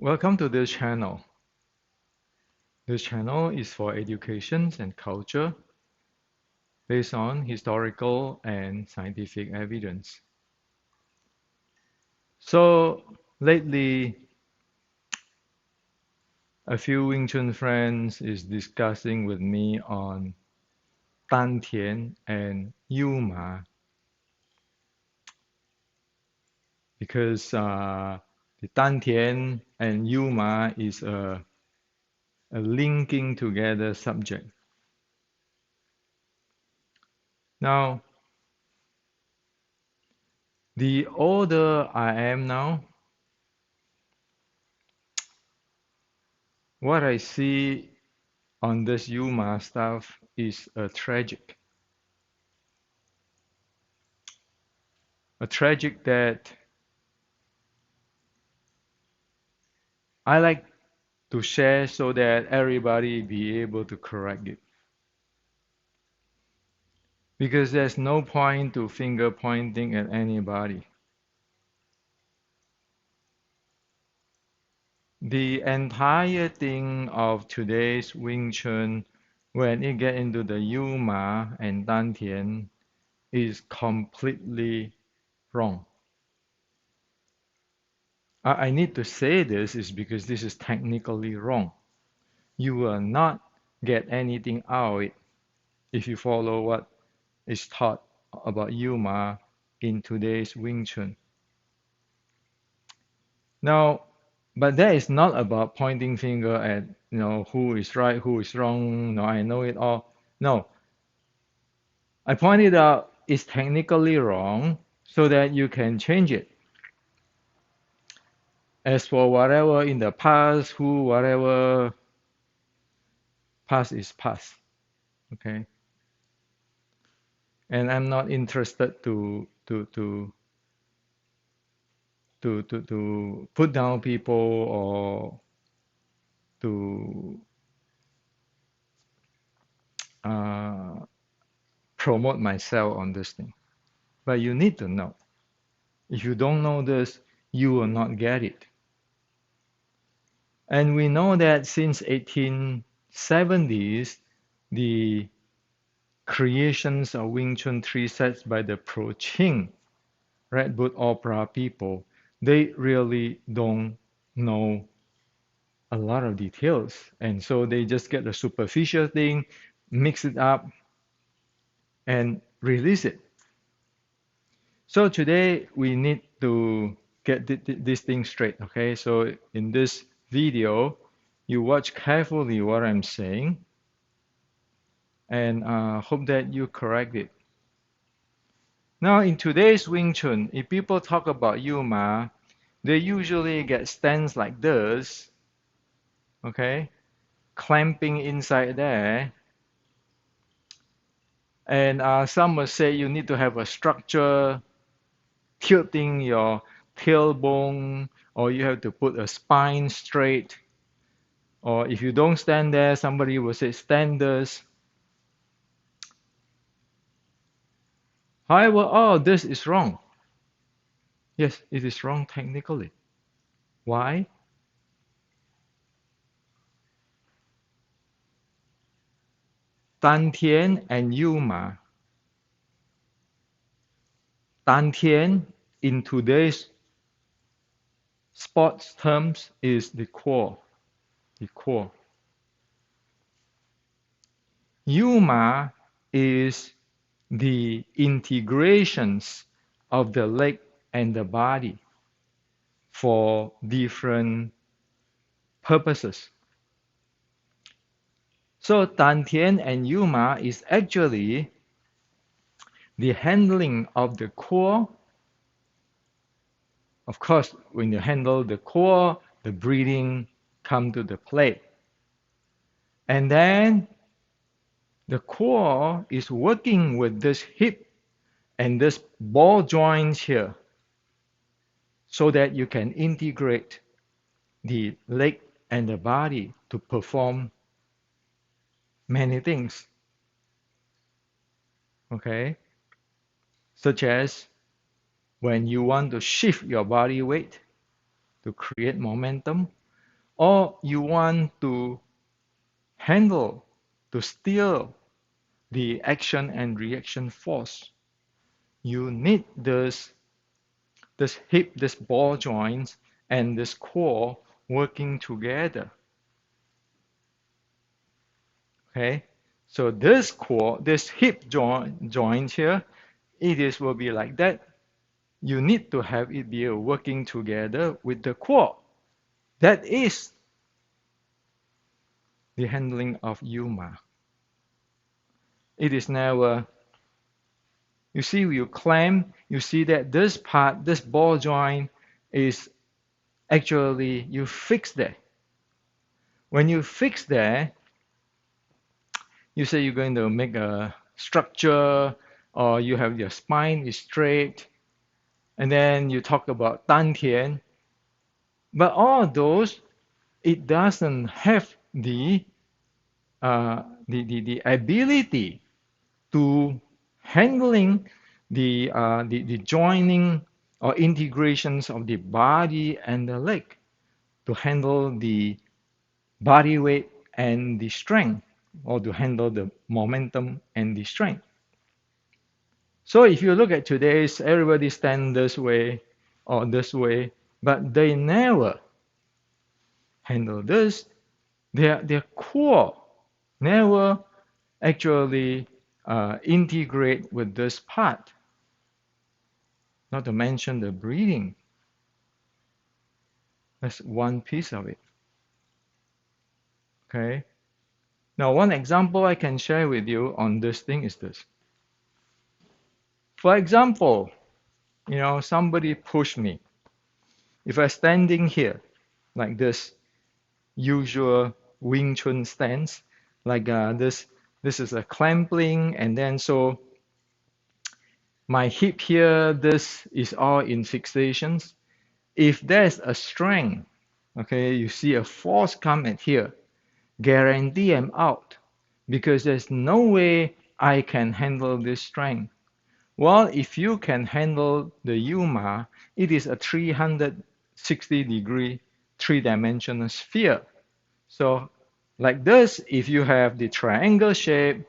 Welcome to this channel. This channel is for education and culture based on historical and scientific evidence. So lately, a few Wing Chun friends is discussing with me on Dantian and Yuma because the Dantian and Yuma is a linking together subject. Now, the older I am now, what I see on this Yuma stuff is tragic. A tragic that I like to share so that everybody be able to correct it. Because there's no point to finger pointing at anybody. The entire thing of today's Wing Chun, when it get into the Yuma and Dantian, is completely wrong. I need to say this is because this is technically wrong. You will not get anything out of it if you follow what is taught about Yuma in today's Wing Chun. Now, but that is not about pointing finger at who is right, who is wrong. No, I know it all. No, I pointed out it's technically wrong so that you can change it. As for whatever in the past, whatever, past is past. Okay, and I'm not interested to put down people or to uh, promote myself on this thing. But you need to know. If you don't know this, you will not get it. And we know that since 1870s, the creations of Wing Chun three sets by the Pro-Ching Red Book Opera people, they really don't know a lot of details. And so they just get the superficial thing, mix it up, and release it. So today we need to get this thing straight, okay? So in this video, you watch carefully what I'm saying and hope that you correct it. Now in today's Wing Chun, if people talk about Yuma, they usually get stands like this, okay? Clamping inside there. And some will say you need to have a structure, tilting your tailbone, or you have to put a spine straight. Or if you don't stand there, somebody will say stand this. However, all this is wrong. Yes, it is wrong technically. Why? Dantian and Yuma. Dantian in today's sports terms is the core. The core. Yuma is the integrations of the leg and the body for different purposes. So Dantian and Yuma is actually the handling of the core. Of course, when you handle the core, the breathing come to the play. And then the core is working with this hip and this ball joints here so that you can integrate the leg and the body to perform many things. Okay? Such as when you want to shift your body weight to create momentum, or you want to handle, to steer the action and reaction force, you need this hip, this ball joints, and this core working together. Okay, so this core, this hip joint here, will be like that. You need to have it be working together with the core. That is the handling of Yuma. It is never, you see, you clamp, you see that this part, this ball joint is actually, you fix there. When you fix there, you say you're going to make a structure, or you have your spine is straight, and then you talk about dantian. But all those, it doesn't have the ability to handling the joining or integrations of the body and the leg, to handle the body weight and the strength, or to handle the momentum and the strength. So if you look at today's, everybody stand this way or this way, but they never handle this. Their core never actually integrate with this part. Not to mention the breathing. That's one piece of it. Okay. Now, one example I can share with you on this thing is this. For example, somebody pushed me. If I'm standing here, like this usual Wing Chun stance, like this is a clamping, and then so my hip here, this is all in fixations. If there's a strength, okay, you see a force come at here, guarantee I'm out, because there's no way I can handle this strength. Well, if you can handle the Yuma, it is a 360-degree, three-dimensional sphere. So like this, if you have the triangle shape,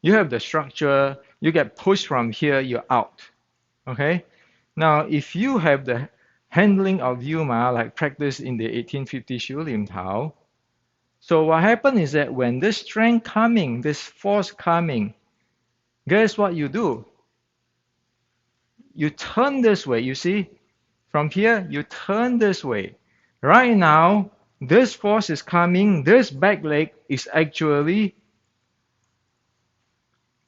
you have the structure, you get pushed from here, you're out. Okay? Now, if you have the handling of Yuma, like practice in the 1850 Shu Lim Tao, so what happened is that when this strength coming, this force coming, guess what you do? You turn this way, you see? From here, you turn this way. Right now, this force is coming, this back leg is actually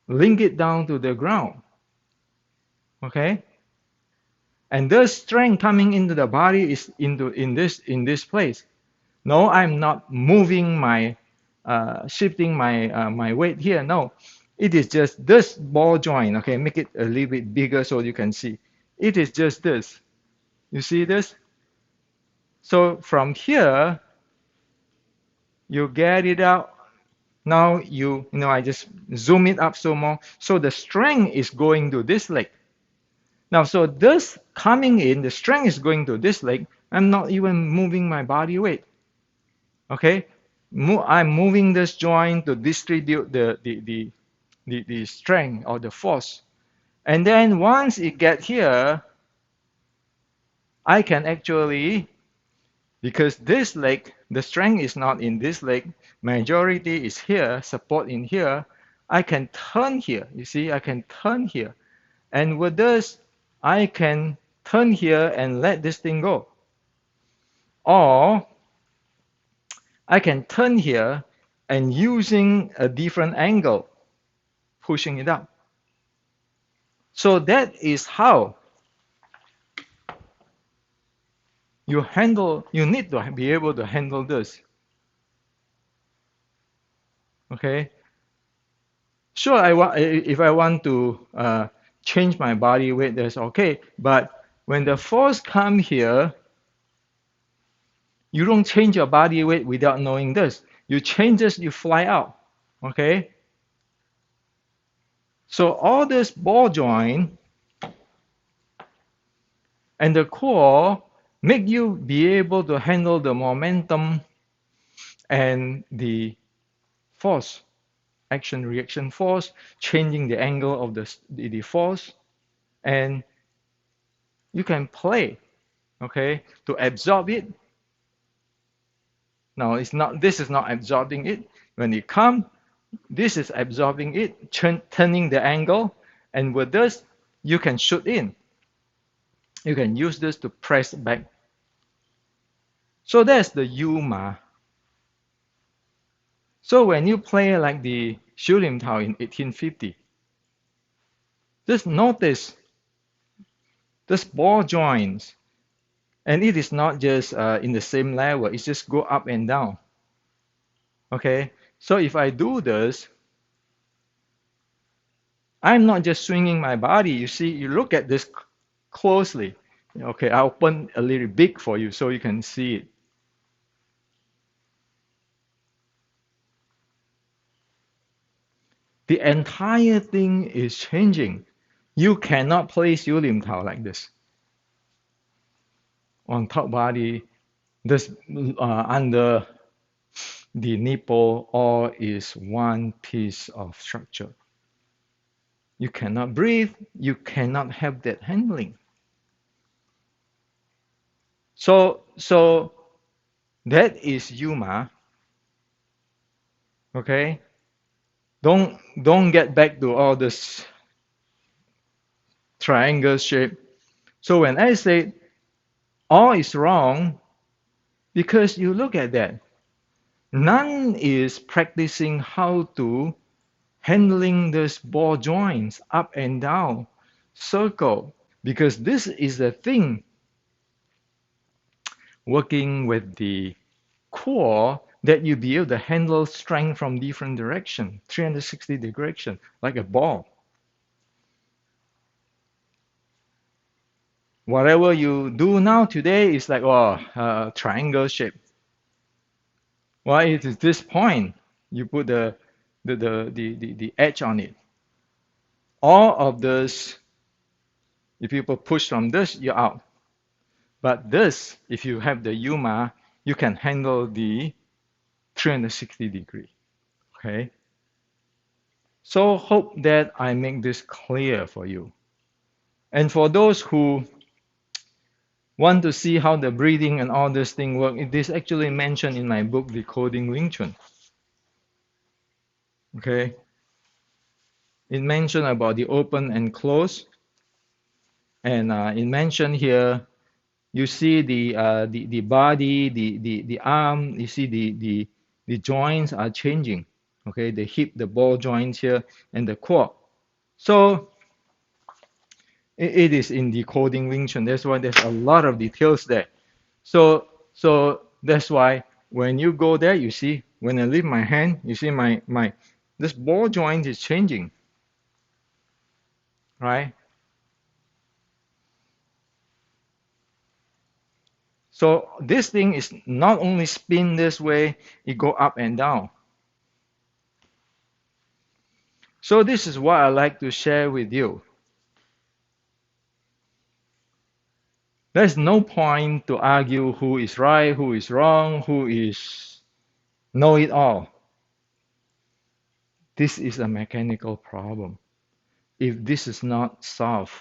link it down to the ground. Okay? And the strength coming into the body is in this place. No, I'm not moving my shifting my weight here. No, it is just this ball joint. Okay, make it a little bit bigger so you can see. It is just this. You see this? So from here, you get it out. Now I just zoom it up some more. So the strength is going to this leg. Now, so this coming in, the strength is going to this leg. I'm not even moving my body weight. Okay, I'm moving this joint to distribute the strength or the force. And then once it gets here, I can actually, because this leg, the strength is not in this leg, majority is here, support in here, I can turn here. You see, I can turn here. And with this, I can turn here and let this thing go. Or I can turn here and using a different angle, pushing it up. So that is how you need to be able to handle this. Okay? Sure, if I want to change my body weight, that's okay. But when the force comes here, you don't change your body weight without knowing this. You change this, you fly out. Okay? So all this ball joint and the core make you be able to handle the momentum and the force, action reaction force, changing the angle of the force, and you can play, okay, to absorb it. Now it's not, this is not absorbing it. When it comes, this is absorbing it, turning the angle, and with this, you can shoot in. You can use this to press back. So that's the Yuma. So when you play like the Lim Tao in 1850, just notice this ball joints, and it is not just in the same level, it's just go up and down. Okay, so if I do this, I'm not just swinging my body. You see, you look at this closely. Okay, I'll open a little big for you so you can see it. The entire thing is changing. You cannot place Lim Tao like this. On top body, this under the nipple, all is one piece of structure. You cannot breathe. You cannot have that handling. So that is Yuma. Okay. Don't get back to all this triangle shape. So when I say all is wrong, because you look at that, none is practicing how to handling these ball joints up and down, circle, because this is the thing working with the core that you be able to handle strength from different direction, 360 direction, like a ball. Whatever you do now today is like triangle shape. Why it is this point? You put the edge on it. All of this, if you push from this, you're out. But this, if you have the Yuma, you can handle the 360 degree. Okay. So hope that I make this clear for you. And for those who want to see how the breathing and all this thing work, it is actually mentioned in my book, Decoding Wing Chun. Okay. It mentioned about the open and close, and it mentioned here. You see the body, the arm. You see the joints are changing. Okay, the hip, the ball joints here, and the core. So it is in Decoding Wing Chun. That's why there's a lot of details there. So that's why when you go there, you see when I lift my hand, you see my this ball joint is changing, right? So this thing is not only spin this way, it go up and down. So this is what I like to share with you. There's no point to argue who is right, who is wrong, who is know it all. This is a mechanical problem. If this is not solved,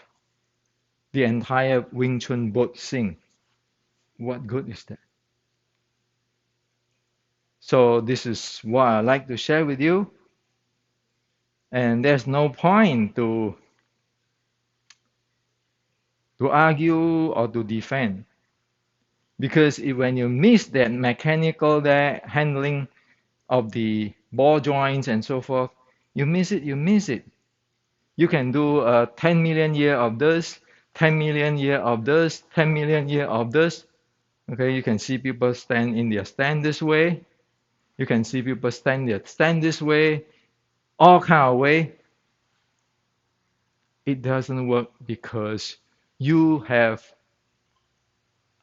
the entire Wing Chun boat sink. What good is that? So this is what I like to share with you. And there's no point to argue or to defend. Because when you miss that mechanical there handling of the ball joints and so forth, you miss it, you miss it. You can do 10 million year of this, 10 million year of this, 10 million year of this. Okay, you can see people stand in their stand this way. You can see people stand this way, all kind of way. It doesn't work because you have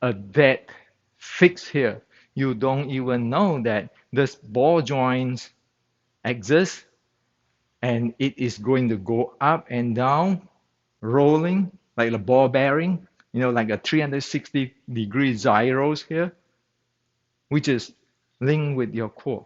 a dead fix here. You don't even know that this ball joints exist and it is going to go up and down, rolling like a ball bearing. like a 360-degree gyros here, which is linked with your core.